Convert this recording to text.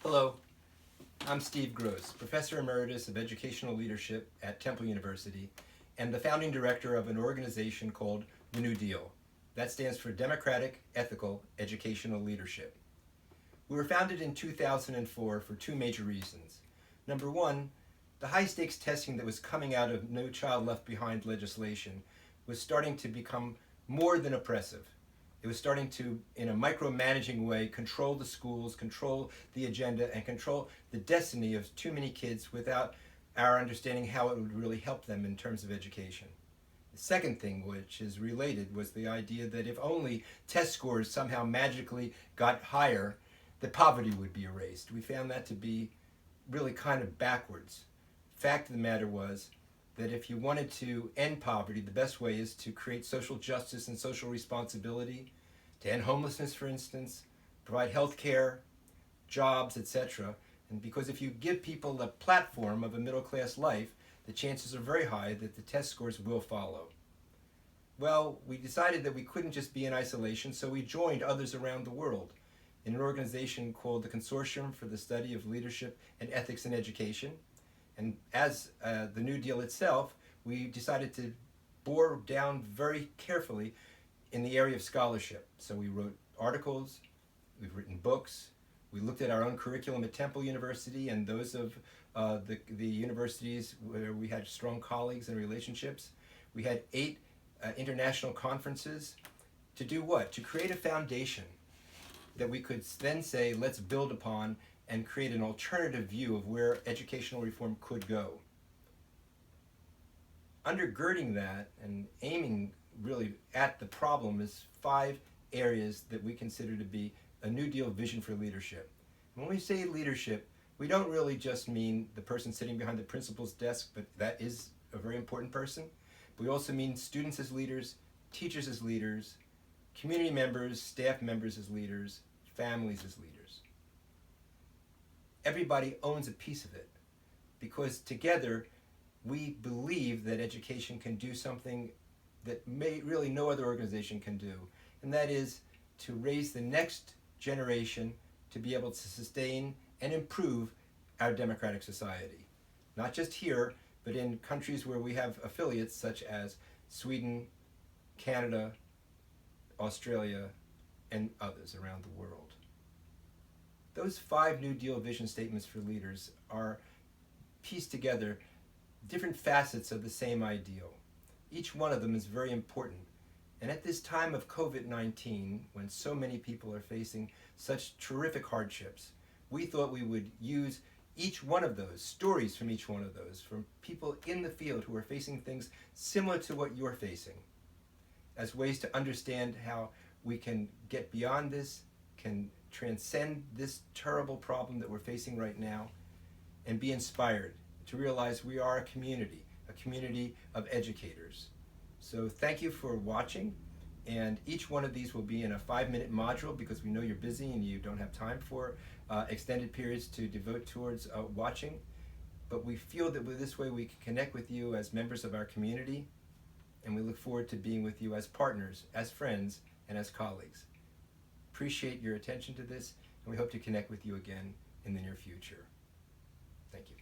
Hello, I'm Steve Gross, Professor Emeritus of Educational Leadership at Temple University and the founding director of an organization called the New DEEL. That stands for Democratic Ethical Educational Leadership. We were founded in 2004 for two major reasons. Number one, the high-stakes testing that was coming out of No Child Left Behind legislation was starting to become more than oppressive. It was starting to, in a micromanaging way, control the schools, control the agenda, and control the destiny of too many kids without our understanding how it would really help them in terms of education. The second thing, which is related, was the idea that if only test scores somehow magically got higher, that poverty would be erased. We found that to be really kind of backwards. Fact of the matter was that if you wanted to end poverty, the best way is to create social justice and social responsibility, to end homelessness, for instance, provide health care, jobs, etc. And because if you give people the platform of a middle-class life, the chances are very high that the test scores will follow. Well, we decided that we couldn't just be in isolation, so we joined others around the world in an organization called the Consortium for the Study of Leadership and Ethics in Education. And as the New DEEL itself, we decided to bore down very carefully in the area of scholarship. So we wrote articles, we've written books, we looked at our own curriculum at Temple University and those of the universities where we had strong colleagues and relationships. We had 8 international conferences to do what? To create a foundation that we could then say, let's build upon and create an alternative view of where educational reform could go. Undergirding that and aiming really at the problem is 5 areas that we consider to be a New DEEL vision for leadership. When we say leadership, we don't really just mean the person sitting behind the principal's desk, but that is a very important person. We also mean students as leaders, teachers as leaders, community members, staff members as leaders, families as leaders. Everybody owns a piece of it because together we believe that education can do something that really no other organization can do, and that is to raise the next generation to be able to sustain and improve our democratic society. Not just here, but in countries where we have affiliates such as Sweden, Canada, Australia, and others around the world. Those 5 New DEEL vision statements for leaders are pieced together different facets of the same ideal. Each one of them is very important. And at this time of COVID-19, when so many people are facing such terrific hardships, we thought we would use each one of those, stories from each one of those, from people in the field who are facing things similar to what you're facing, as ways to understand how we can get beyond this, can transcend this terrible problem that we're facing right now, and be inspired to realize we are a community of educators. So thank you for watching, and each one of these will be in a 5-minute module because we know you're busy and you don't have time for extended periods to devote towards watching. But we feel that with this way we can connect with you as members of our community, and we look forward to being with you as partners, as friends, and as colleagues. Appreciate your attention to this, and we hope to connect with you again in the near future. Thank you.